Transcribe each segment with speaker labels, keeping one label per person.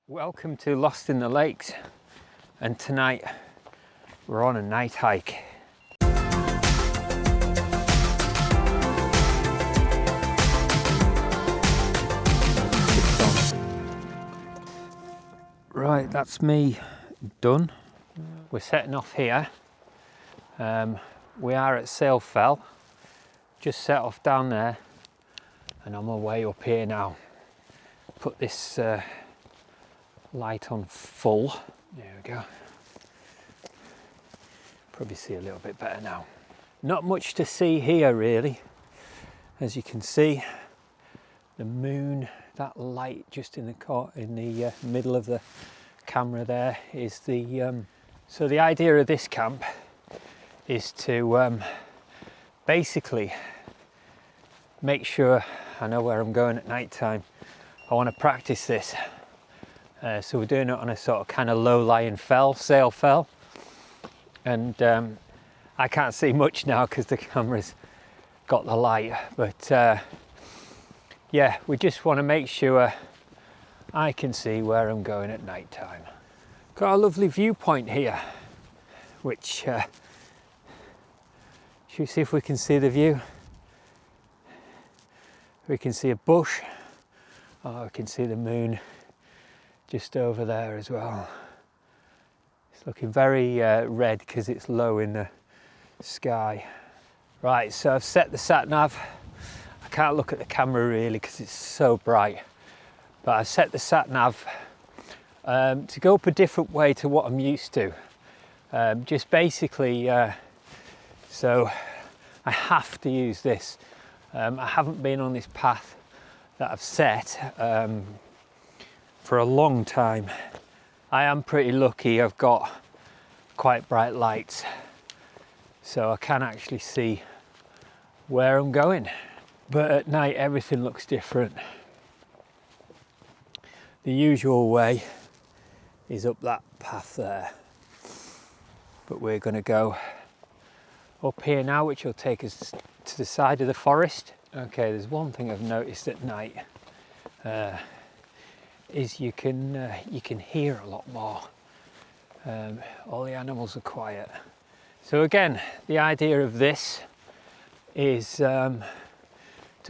Speaker 1: Welcome to Lost in the Lakes, and tonight we're on a night hike. Right, that's me done. We're setting off here. We are at Sail Fell, just set off down there, and on my way up here now. Put this light on full. There we go. Probably see a little bit better now. Not much to see here really. As you can see, the moon, that light just in the middle of the camera there is the so the idea of this camp is to basically make sure I know where I'm going at night time. I want to practice this. So we're doing it on a sort of kind of low-lying fell, Sail Fell, and I can't see much now because the camera's got the light, but yeah, we just want to make sure I can see where I'm going at night time. Got a lovely viewpoint here, which should we see if we can see the view? We can see a bush. Oh, we can see the moon just over there as well. It's looking very red because it's low in the sky. Right, so I've set the satnav. I can't look at the camera really because it's so bright, but I've set the satnav to go up a different way to what I'm used to. Just basically, so I have to use this. I haven't been on this path that I've set for a long time. I am pretty lucky, I've got quite bright lights, so I can actually see where I'm going. But at night everything looks different. The usual way is up that path there, but we're going to go up here now, which will take us to the side of the forest. Okay, there's one thing I've noticed at night. Is you can hear a lot more. All the animals are quiet. So again, the idea of this is to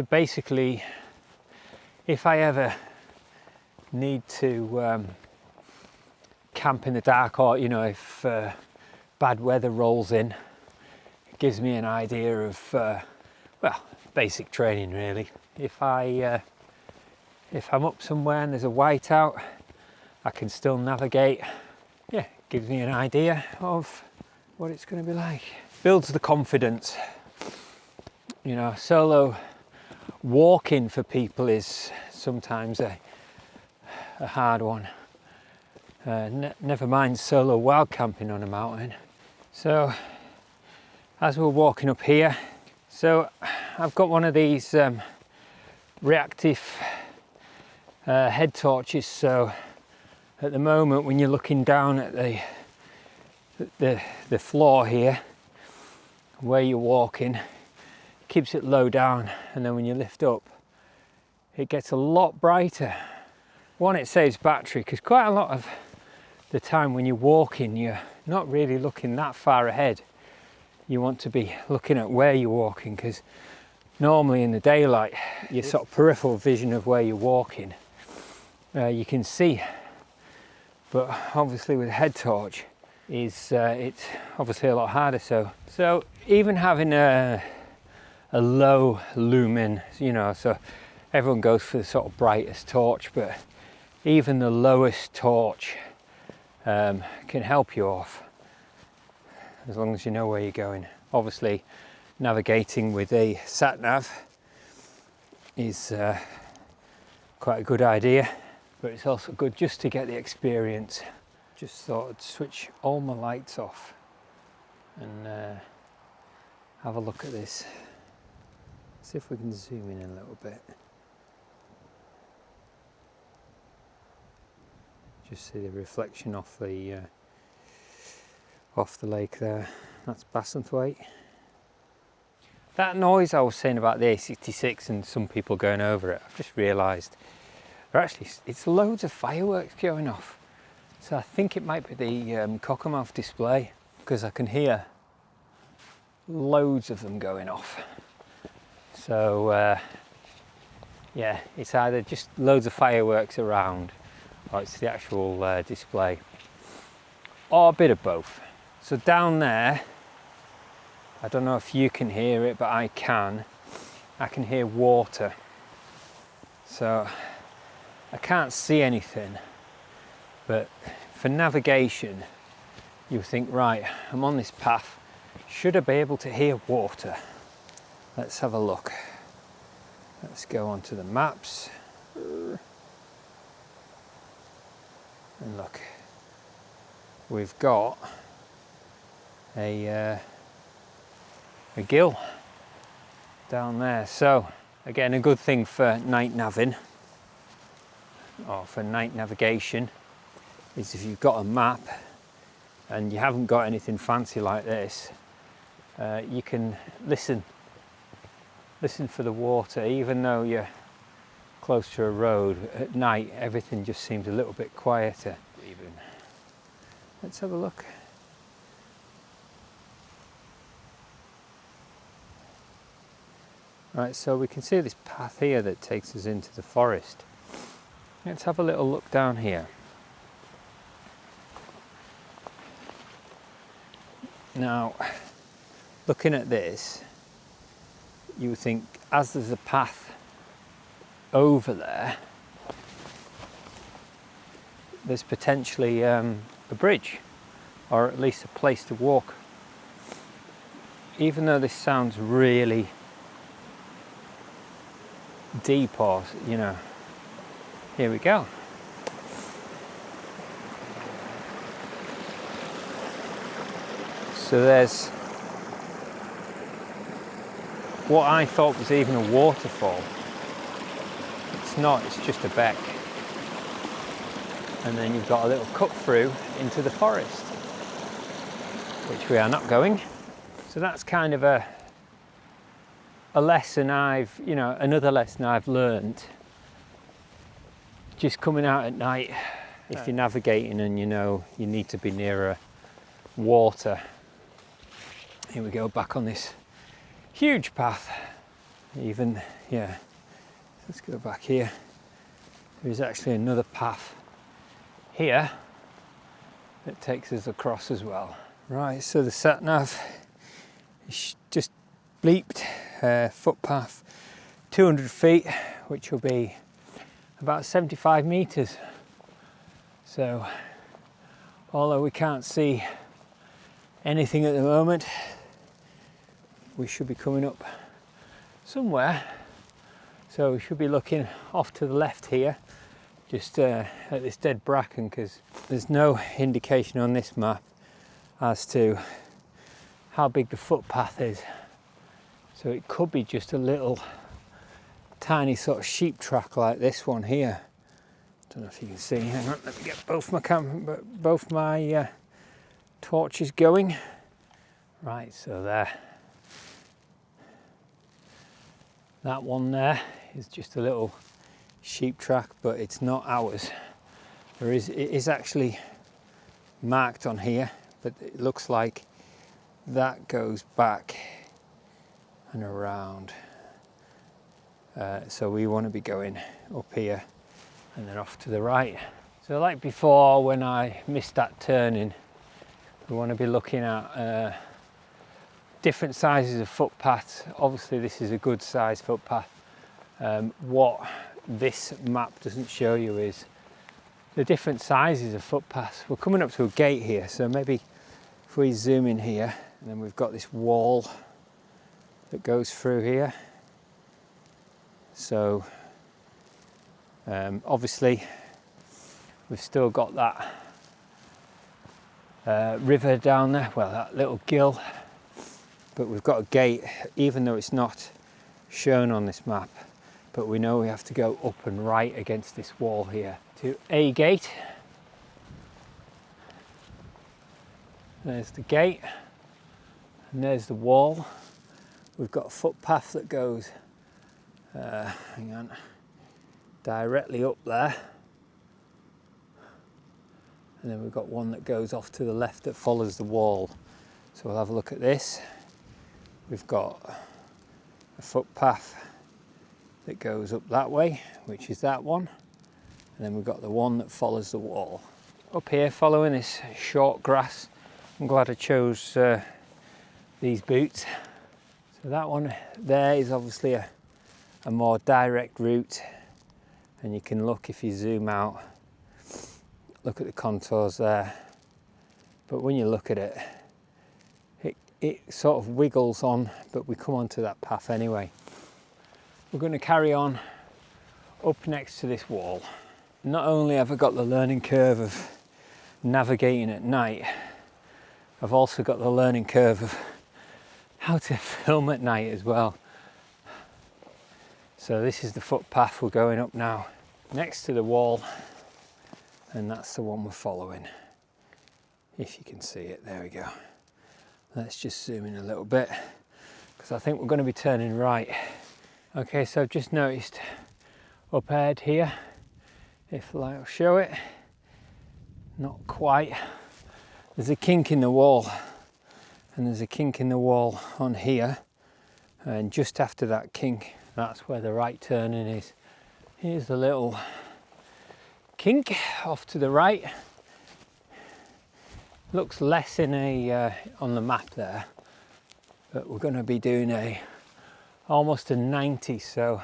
Speaker 1: basically, if I ever need to camp in the dark, or if bad weather rolls in, it gives me an idea of well, basic training really. If I'm up somewhere and there's a whiteout, I can still navigate. Yeah, it gives me an idea of what it's going to be like. Builds the confidence. Solo walking for people is sometimes a hard one. Never mind solo wild camping on a mountain. So, as we're walking up here, so I've got one of these reactive head torches, so at the moment when you're looking down at the floor here where you're walking, it keeps it low down, and then when you lift up it gets a lot brighter. One, it saves battery because quite a lot of the time when you're walking you're not really looking that far ahead. You want to be looking at where you're walking, because normally in the daylight your sort of peripheral vision of where you're walking you can see, but obviously with a head torch it's obviously a lot harder. So even having a low lumen, so everyone goes for the sort of brightest torch, but even the lowest torch can help you off as long as you know where you're going. Obviously navigating with a satnav is quite a good idea, but it's also good just to get the experience. Just thought I'd switch all my lights off and have a look at this. See if we can zoom in a little bit. Just see the reflection off the lake there. That's Bassenthwaite. That noise I was saying about the A66 and some people going over it, I've just realised But actually, it's loads of fireworks going off. So I think it might be the cockermouth display, because I can hear loads of them going off. So yeah, it's either just loads of fireworks around, or it's the actual display, or a bit of both. So down there, I don't know if you can hear it, but I can hear water. So I can't see anything, but for navigation, you think, right, I'm on this path, should I be able to hear water? Let's have a look. Let's go onto the maps. And look, we've got a gill down there. So again, a good thing for night navving, or for night navigation, is if you've got a map and you haven't got anything fancy like this, you can listen for the water. Even though you're close to a road, at night everything just seems a little bit quieter even. Let's have a look. Right, so we can see this path here that takes us into the forest. Let's have a little look down here. Now, looking at this, you would think, as there's a path over there, there's potentially a bridge, or at least a place to walk. Even though this sounds really deep, or, you know, here we go. So there's what I thought was even a waterfall. It's not, it's just a beck. And then you've got a little cut through into the forest, which we are not going. So that's kind of a lesson another lesson I've learned. Just coming out at night, if you're navigating and you know you need to be nearer water. Here we go, back on this huge path. Even, yeah, let's go back here. There's actually another path here that takes us across as well. Right, so the satnav is just bleeped footpath 200 feet, which will be about 75 meters. So although we can't see anything at the moment, we should be coming up somewhere. So we should be looking off to the left here, just at this dead bracken, because there's no indication on this map as to how big the footpath is. So it could be just a little tiny sort of sheep track like this one here. Don't know if you can see. Hang on, let me get both my torches going. Right, so there. That one there is just a little sheep track, but it's not ours. It is actually marked on here, but it looks like that goes back and around. So we want to be going up here and then off to the right. So like before, when I missed that turning, we want to be looking at different sizes of footpaths. Obviously this is a good size footpath. What this map doesn't show you is the different sizes of footpaths. We're coming up to a gate here, so maybe if we zoom in here, and then we've got this wall that goes through here. So obviously we've still got that river down there, well, that little gill, but we've got a gate, even though it's not shown on this map, but we know we have to go up and right against this wall here to a gate. There's the gate, and there's the wall. We've got a footpath that goes hang on, directly up there. And then we've got one that goes off to the left that follows the wall. So we'll have a look at this. We've got a footpath that goes up that way, which is that one. And then we've got the one that follows the wall. Up here, following this short grass, I'm glad I chose these boots. So that one there is obviously a more direct route, and you can look, if you zoom out, look at the contours there. But when you look at it, it sort of wiggles on, but we come onto that path anyway. We're going to carry on up next to this wall. Not only have I got the learning curve of navigating at night, I've also got the learning curve of how to film at night as well. So this is the footpath we're going up now, next to the wall, and that's the one we're following. If you can see it, there we go. Let's just zoom in a little bit, because I think we're going to be turning right. Okay, so I've just noticed up ahead here, if the light will show it, not quite, there's a kink in the wall, and there's a kink in the wall on here, and just after that kink, that's where the right turning is. Here's the little kink off to the right. Looks less in on the map there, but we're going to be doing almost a 90. So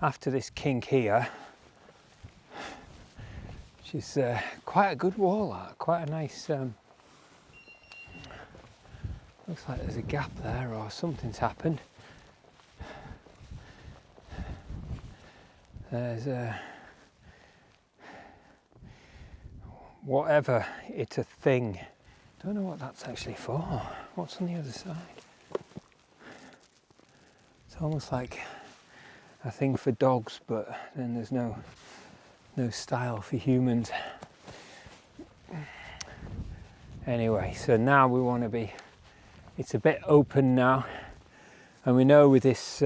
Speaker 1: after this kink here, which is quite a good wall, quite a nice. Looks like there's a gap there, or something's happened. There's whatever, it's a thing. Don't know what that's actually for. What's on the other side? It's almost like a thing for dogs, but then there's no style for humans. Anyway, so now we want to be, it's a bit open now, and we know with this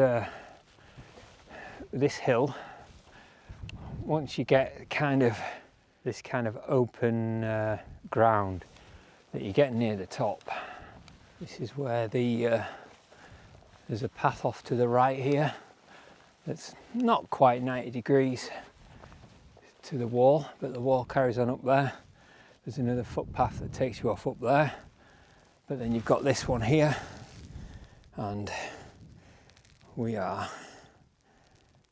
Speaker 1: this hill, once you get this kind of open ground, that you get near the top. This is where there's a path off to the right here that's not quite 90 degrees to the wall, but the wall carries on up there. There's another footpath that takes you off up there, but then you've got this one here, and we are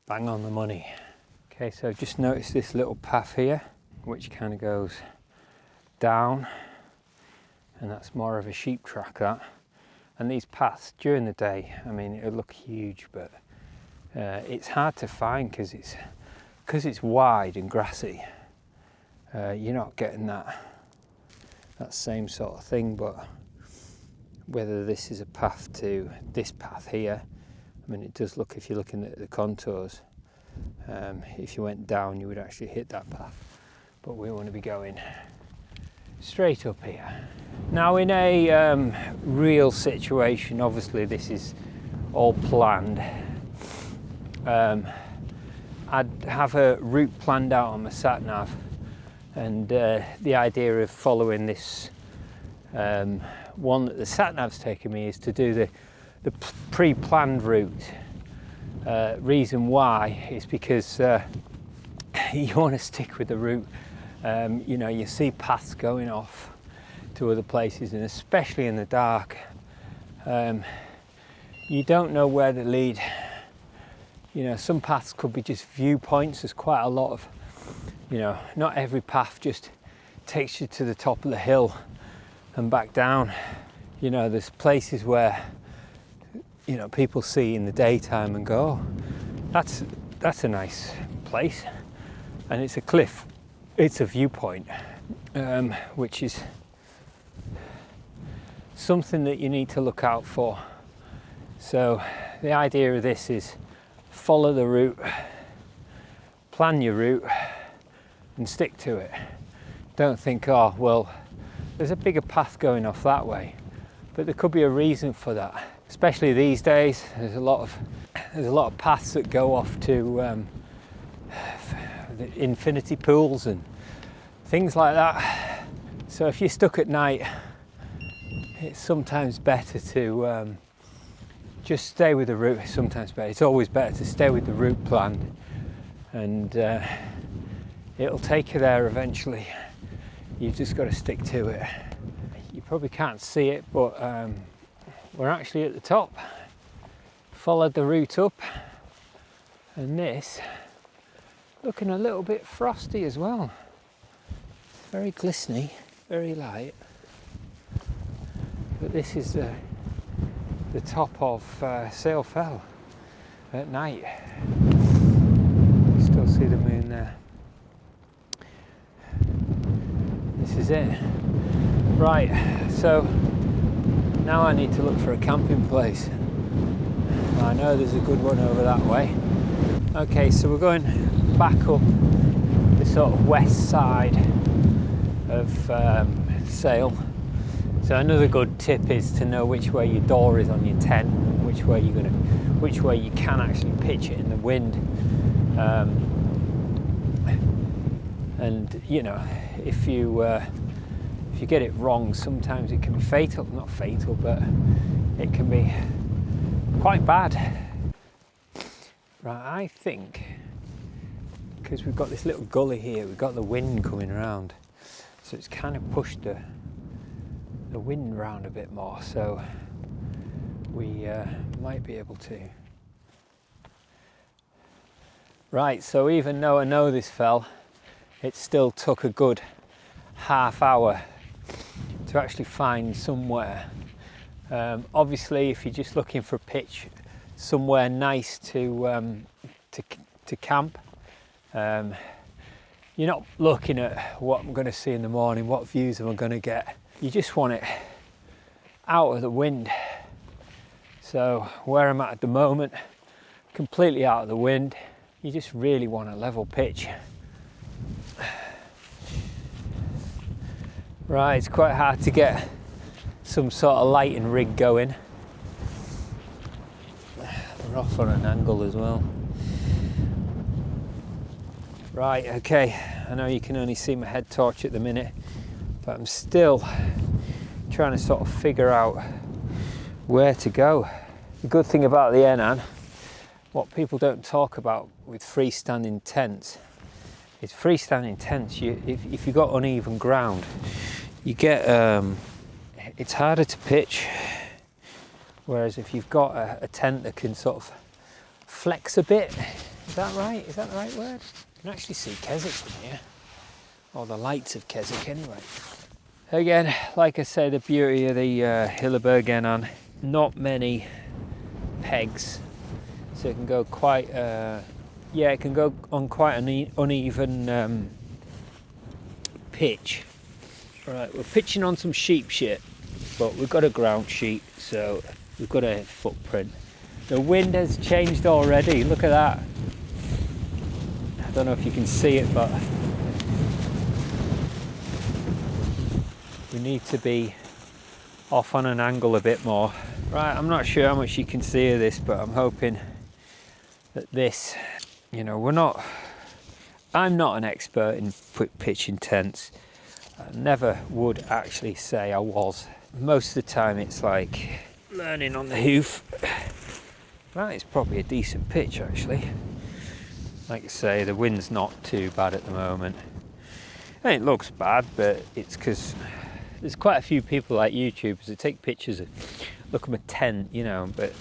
Speaker 1: bang on the money. Okay, so I've just noticed this little path here, which kind of goes down, and that's more of a sheep track, that. And these paths during the day, I mean, it'll look huge, but it's hard to find because it's wide and grassy. You're not getting that same sort of thing. But whether this is a path to this path here, I mean, it does look, if you're looking at the contours, if you went down, you would actually hit that path. But we want to be going straight up here. Now, in a real situation, obviously this is all planned. I'd have a route planned out on my satnav, and the idea of following this one that the satnav's taken me is to do the pre-planned route. Reason why is because you want to stick with the route. You know, you see paths going off to other places, and especially in the dark, you don't know where they lead. You know, some paths could be just viewpoints. There's quite a lot of, you know, not every path just takes you to the top of the hill and back down. You know, there's places where, you know, people see in the daytime and go, oh, that's a nice place, and it's a cliff, it's a viewpoint, which is something that you need to look out for. So the idea of this is follow the route, plan your route, and stick to it. Don't think, oh well, there's a bigger path going off that way, but there could be a reason for that. Especially these days, there's a lot of paths that go off to the infinity pools and things like that. So if you're stuck at night, it's sometimes better to just stay with the route. Sometimes better. It's always better to stay with the route planned, and it'll take you there eventually. You've just got to stick to it. You probably can't see it, but we're actually at the top. Followed the route up, and this looking a little bit frosty as well. Very glistening, very light. But this is the top of Sail Fell at night. You still see the moon there. This is it. Right, so now I need to look for a camping place. I know there's a good one over that way. Okay, so we're going back up the sort of west side of Sail. So another good tip is to know which way your door is on your tent, which way you can actually pitch it in the wind. And you know, if you get it wrong, sometimes it can be fatal. Not fatal, but it can be quite bad. Right, I think because we've got this little gully here, we've got the wind coming around, so it's kind of pushed the wind round a bit more, so we might be able to. Right, so even though I know this fell, it still took a good half hour to actually find somewhere. Obviously, if you're just looking for a pitch, somewhere nice to camp, you're not looking at what I'm going to see in the morning, what views am I going to get. You just want it out of the wind. So where I'm at the moment, completely out of the wind, you just really want a level pitch. Right, it's quite hard to get some sort of lighting rig going. We're off on an angle as well. Right, okay, I know you can only see my head torch at the minute, but I'm still trying to sort of figure out where to go. The good thing about the Enan, what people don't talk about with freestanding tents, is freestanding tents, if you've got uneven ground, you get, it's harder to pitch. Whereas if you've got a tent that can sort of flex a bit, is that right? Is that the right word? You can actually see Keswick from here, or the lights of Keswick anyway. Again, like I say, the beauty of the Hilleberg Enan, not many pegs, so it can go quite, it can go on quite an uneven pitch. Right, we're pitching on some sheep shit, but we've got a ground sheet, so we've got a footprint. The wind has changed already, look at that. I don't know if you can see it, but we need to be off on an angle a bit more. Right, I'm not sure how much you can see of this, but I'm hoping that this, you know, I'm not an expert in pitching tents. I never would actually say I was. Most of the time it's like learning on the hoof. Right, it's probably a decent pitch actually. Like I say, the wind's not too bad at the moment. And it looks bad, but it's because there's quite a few people like YouTubers that take pictures of, look at a tent, you know, but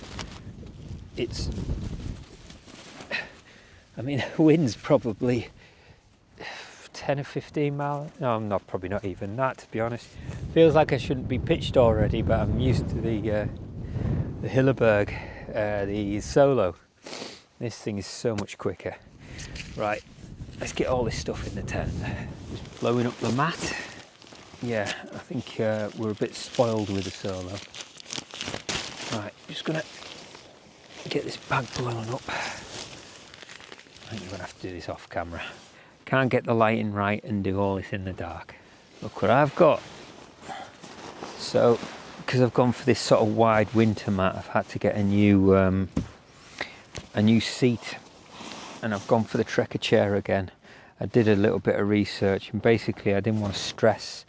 Speaker 1: it's, I mean, the wind's probably 10 or 15 miles. No, I'm not, probably not even that, to be honest. Feels like I shouldn't be pitched already, but I'm used to the Hilleberg, the Solo. This thing is so much quicker. Right, let's get all this stuff in the tent. Just blowing up the mat. Yeah, I think we're a bit spoiled with the Solo. Right, just gonna get this bag blown up. I think we're gonna have to do this off camera. Can't get the lighting right and do all this in the dark. Look what I've got. So, because I've gone for this sort of wide winter mat, I've had to get a new seat, and I've gone for the Trekker chair again. I did a little bit of research, and basically I didn't want to stress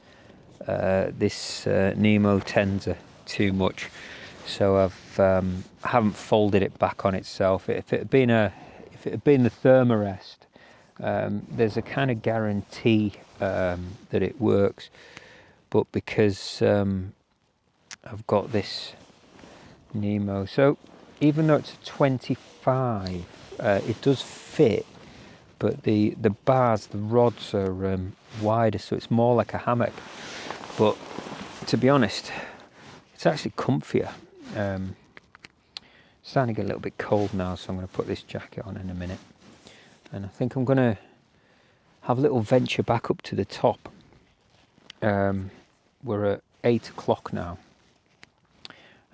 Speaker 1: this Nemo Tenza too much, so I haven't folded it back on itself. If it had been the Thermarest, there's a kind of guarantee that it works, but because I've got this Nemo, so even though it's a 25, it does fit, but the bars, the rods are wider, so it's more like a hammock. But to be honest, it's actually comfier. It's starting to get a little bit cold now, so I'm going to put this jacket on in a minute. And I think I'm going to have a little venture back up to the top. We're at 8 o'clock now.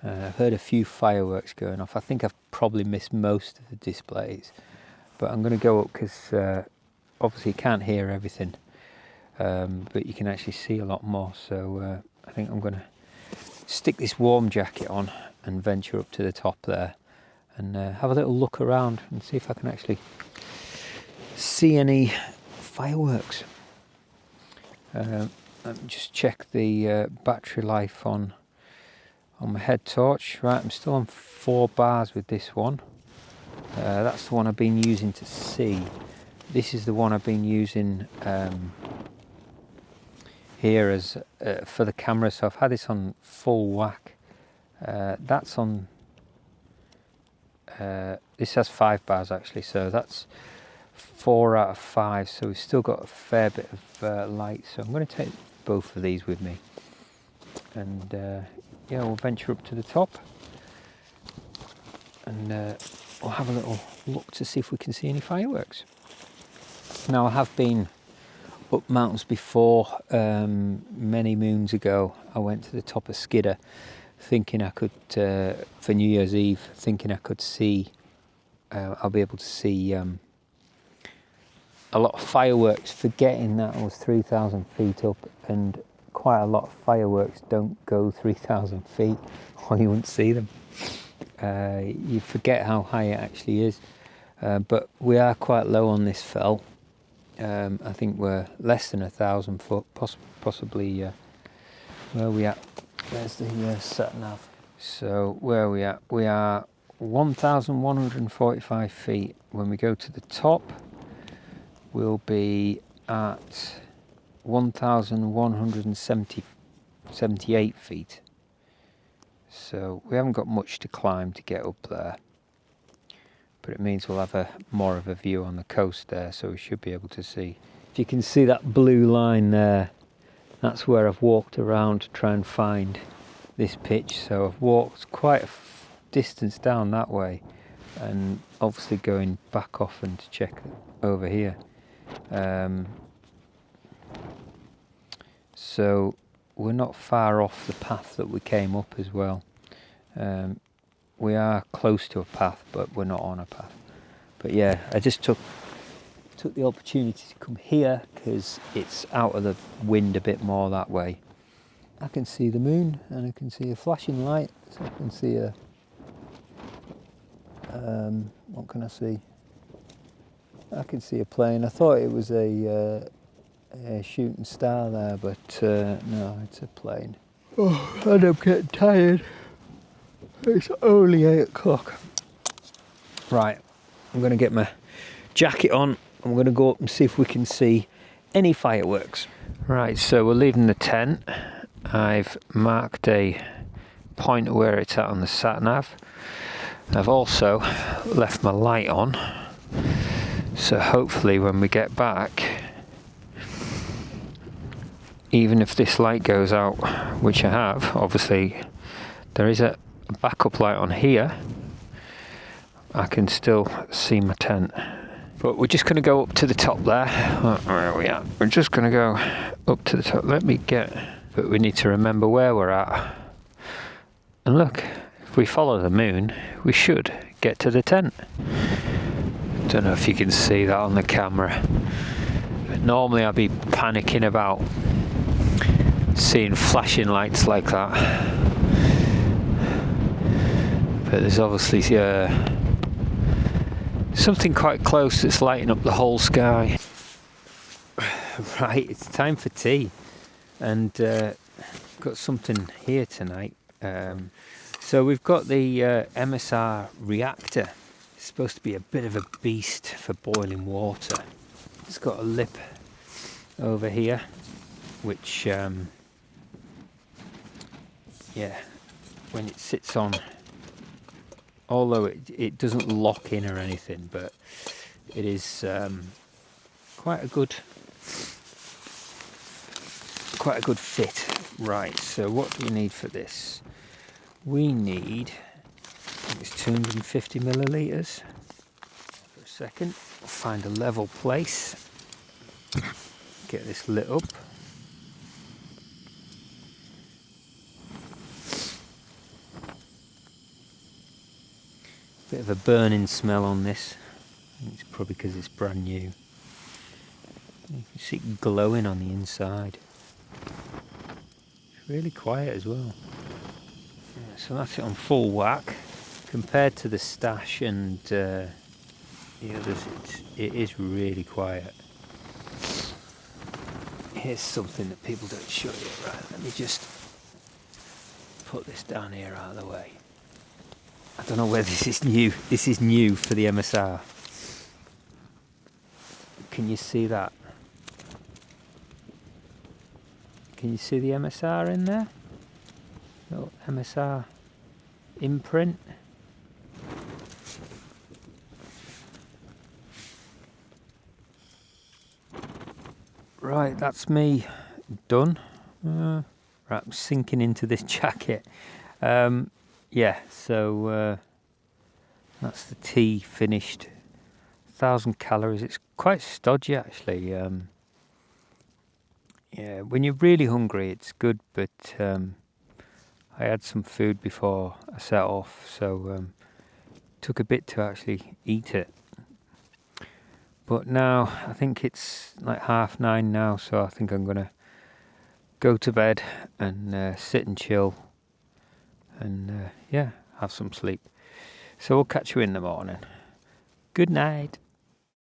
Speaker 1: I've heard a few fireworks going off. I think I've probably missed most of the displays, but I'm going to go up because obviously you can't hear everything, but you can actually see a lot more. So I think I'm going to stick this warm jacket on and venture up to the top there and have a little look around and see if I can actually see any fireworks. Let me just check the battery life on my head torch. Right, I'm still on 4 bars with this one. That's the one I've been using to see. This is the one I've been using here as for the camera, so I've had this on full whack. That's on this has 5 bars actually, so that's 4 out of 5, so we've still got a fair bit of light. So I'm going to take both of these with me, and yeah, we'll venture up to the top and we'll have a little look to see if we can see any fireworks. Now, I have been up mountains before. Many moons ago I went to the top of Skidder thinking I could, for New Year's Eve, thinking I could see, I'll be able to see a lot of fireworks, forgetting that I was 3,000 feet up, and quite a lot of fireworks don't go 3,000 feet or you wouldn't see them. You forget how high it actually is, but we are quite low on this fell. I think we're less than 1,000 foot, possibly. Where are we at? There's the satnav. So where are we at? We are 1,145 feet. When we go to the top, we'll be at 1,178 feet. So we haven't got much to climb to get up there, but it means we'll have more of a view on the coast there, so we should be able to see. If you can see that blue line there, that's where I've walked around to try and find this pitch. So I've walked quite a distance down that way, and obviously going back often to check over here. So we're not far off the path that we came up as well. We are close to a path, but we're not on a path. But yeah, I just took the opportunity to come here because it's out of the wind a bit more that way. I can see the moon and I can see a flashing light, so I can see a what can I see? I can see a plane. I thought it was a shooting star there, but no, it's a plane. Oh, and I'm getting tired. It's only 8 o'clock. Right, I'm going to get my jacket on. I'm going to go up and see if we can see any fireworks. Right, so we're leaving the tent. I've marked a point where it's at on the satnav. I've also left my light on, so hopefully when we get back, even if this light goes out, which I have, obviously there is a backup light on here, I can still see my tent. But we're just going to go up to the top there. Where are we at? We're just going to go up to the top. But we need to remember where we're at. And look, if we follow the moon, we should get to the tent. Don't know if you can see that on the camera. But normally I'd be panicking about seeing flashing lights like that. But there's obviously something quite close that's lighting up the whole sky. Right, it's time for tea, and got something here tonight. So we've got the MSR reactor. It's supposed to be a bit of a beast for boiling water. It's got a lip over here, which yeah, when it sits on, although it doesn't lock in or anything, but it is quite a good fit. Right, so what do we need for this? We need, I think it's 250 millilitres. For a second, we'll find a level place, get this lit up. Bit of a burning smell on this. I think it's probably because it's brand new. You can see it glowing on the inside. It's really quiet as well. Yeah, so that's it on full whack. Compared to the stash and the others, it is really quiet. Here's something that people don't show you. Right, let me just put this down here out of the way. I don't know whether this is new. This is new for the MSR. Can you see that? Can you see the MSR in there? Little MSR imprint. Right, that's me done. Right, I'm sinking into this jacket. Yeah, so that's the tea finished. 1,000 calories. It's quite stodgy actually. Yeah, when you're really hungry, it's good, but I had some food before I set off, so took a bit to actually eat it. But now I think it's like 9:30 now, so I think I'm gonna go to bed and sit and chill, and yeah, have some sleep. So we'll catch you in the morning. Good night.